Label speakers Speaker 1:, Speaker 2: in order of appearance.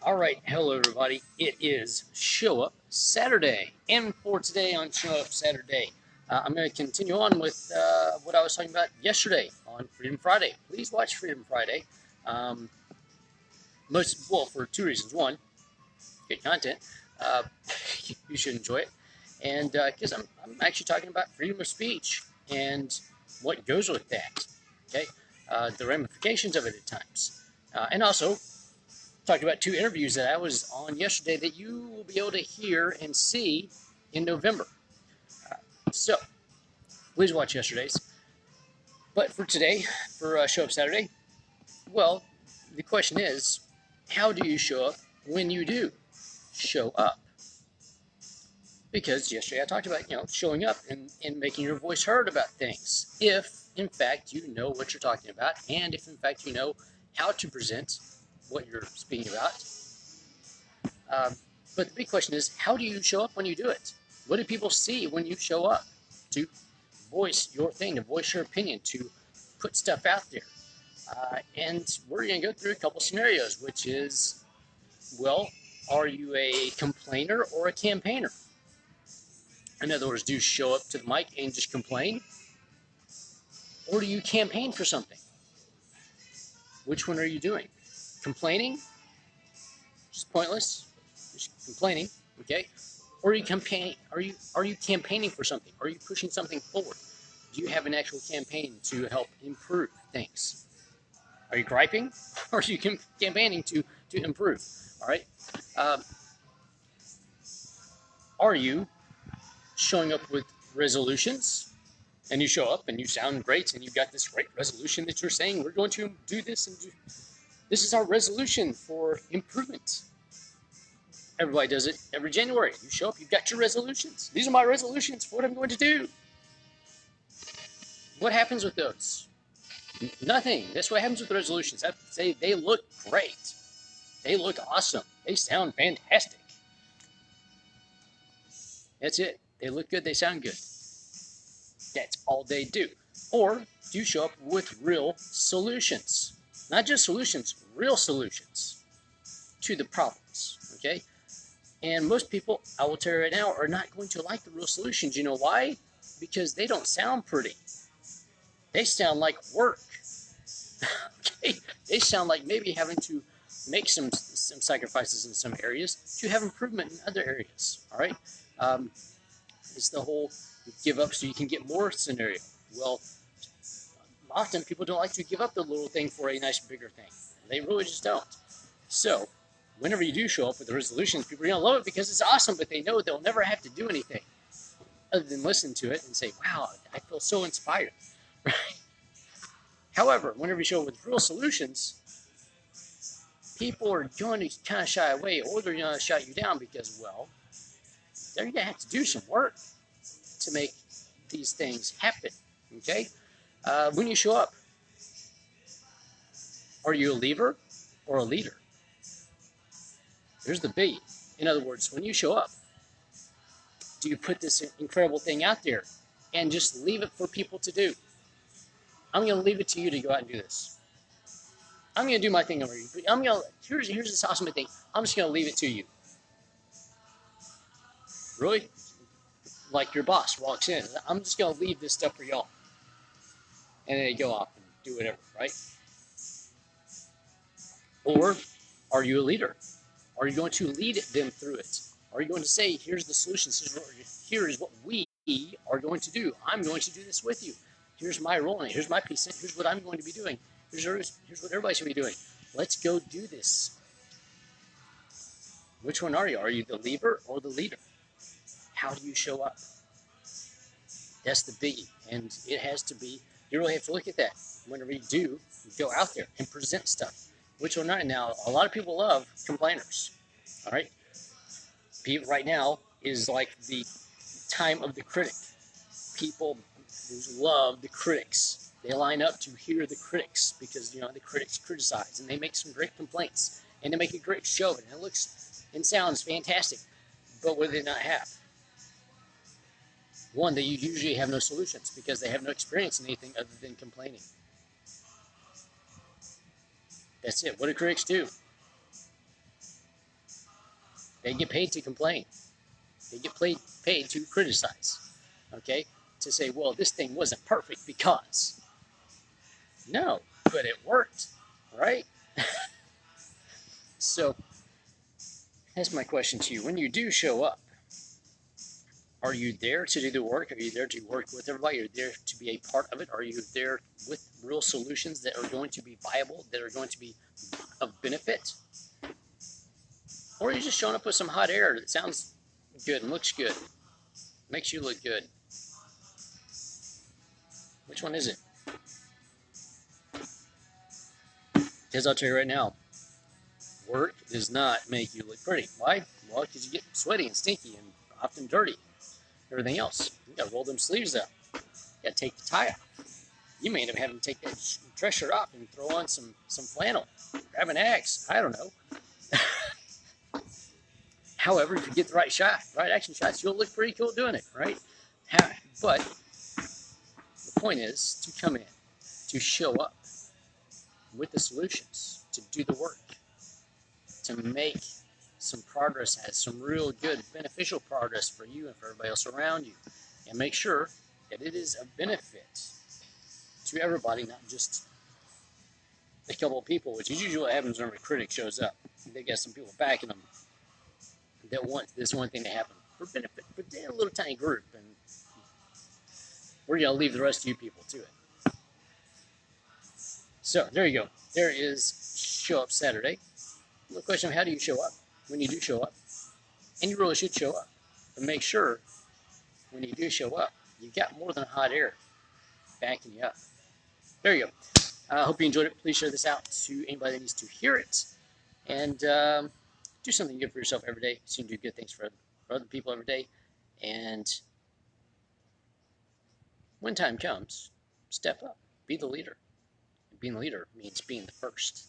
Speaker 1: All right, hello everybody. It is Show Up Saturday, and for today on Show Up Saturday, I'm going to continue on with what I was talking about yesterday on Freedom Friday. Please watch Freedom Friday. Um, for two reasons. One, good content. Uh, you should enjoy it, and because I'm actually talking about freedom of speech and what goes with that. Okay, the ramifications of it at times, and also talked about two interviews that I was on yesterday that you will be able to hear and see in November. So please watch yesterday's. But for today, for Show Up Saturday, well, the question is, how do you show up when you do show up? Because yesterday I talked about, showing up and making your voice heard about things. If, in fact, you know what you're talking about, and if, in fact, you know how to present what you're speaking about. But the big question is, how do you show up when you do it? What do people see when you show up to voice your thing, to voice your opinion, to put stuff out there? And we're going to go through a couple scenarios, which is, well, are you a complainer or a campaigner? In other words, do you show up to the mic and just complain? Or do you campaign for something? Which one are you doing? Complaining? Just pointless. Just complaining, okay? Or are you campaigning for something? Are you pushing something forward? Do you have an actual campaign to help improve things? Are you griping? Or are you campaigning to improve? All right. Are you showing up with resolutions? And you show up and you sound great and you've got this great resolution that you're saying, we're going to do this and this is our resolution for improvement. Everybody does it every January. You show up, you've got your resolutions. These are my resolutions for what I'm going to do. What happens with those? Nothing. That's what happens with the resolutions. I have to say, they look great. They look awesome. They sound fantastic. That's it. They look good. They sound good. That's all they do. Or do you show up with real solutions? Not just solutions, real solutions to the problems, okay? And most people, I will tell you right now, are not going to like the real solutions. You know why? Because they don't sound pretty. They sound like work. Okay? They sound like maybe having to make some sacrifices in some areas to have improvement in other areas, all right? It's the whole give up so you can get more scenario. Well, often people don't like to give up the little thing for a nice bigger thing. They really just don't. So whenever you do show up with the resolutions, people are going to love it because it's awesome, but they know they'll never have to do anything other than listen to it and say, wow, I feel so inspired. Right? However, whenever you show up with real solutions, people are going to kind of shy away, or they're going to shut you down because, well, they're going to have to do some work to make these things happen, okay? When you show up, are you a leaver or a leader? There's the biggie. In other words, when you show up, do you put this incredible thing out there and just leave it for people to do? I'm going to leave it to you to go out and do this. I'm going to do my thing over here. Here's this awesome thing. I'm just going to leave it to you. Really? Like your boss walks in. I'm just going to leave this stuff for y'all. And then they go off and do whatever, right? Or are you a leader? Are you going to lead them through it? Are you going to say, here's the solutions, here is what we are going to do. I'm going to do this with you. Here's my role in it. Here's my piece in it. Here's what I'm going to be doing. Here's what everybody should be doing. Let's go do this. Which one are you? Are you the leader or the leader? How do you show up? That's the biggie. And it has to be, you really have to look at that. Whenever you do, you go out there and present stuff. Which one are you? Now, a lot of people love complainers. All right? People right now is like the time of the critic. People love the critics. They line up to hear the critics because, the critics criticize and they make some great complaints and they make a great show and it looks and sounds fantastic. But what do they not have? One, they usually have no solutions because they have no experience in anything other than complaining. That's it. What do critics do? They get paid to complain. They get paid to criticize. Okay? To say, well, this thing wasn't perfect because. No, but it worked, right? So that's my question to you. When you do show up, are you there to do the work? Are you there to work with everybody? Are you there to be a part of it? Are you there with real solutions that are going to be viable, that are going to be of benefit? Or are you just showing up with some hot air that sounds good and looks good, makes you look good? Which one is it? Because I'll tell you right now, work does not make you look pretty. Why? Well, because you get sweaty and stinky and often dirty. Everything else, you got to roll them sleeves up. You got to take the tie off. You may end up having to take that dress shirt off and throw on some flannel. Grab an axe. I don't know. However, if you get the right shot, right action shots, you'll look pretty cool doing it, right? But the point is to come in, to show up with the solutions, to do the work, to make some progress, has some real good beneficial progress for you and for everybody else around you, and make sure that it is of benefit to everybody, not just a couple of people, which is usually what happens when a critic shows up. They got some people backing them that want this one thing to happen for benefit, for a little tiny group, and we're going to leave the rest of you people to it. So there you go. There is Show Up Saturday. The question of how do you show up when you do show up? And you really should show up. But make sure when you do show up, you've got more than hot air backing you up. There you go. I hope you enjoyed it. Please share this out to anybody that needs to hear it. And do something good for yourself every day. You seem to do good things for other people every day. And when time comes, step up. Be the leader. Being the leader means being the first.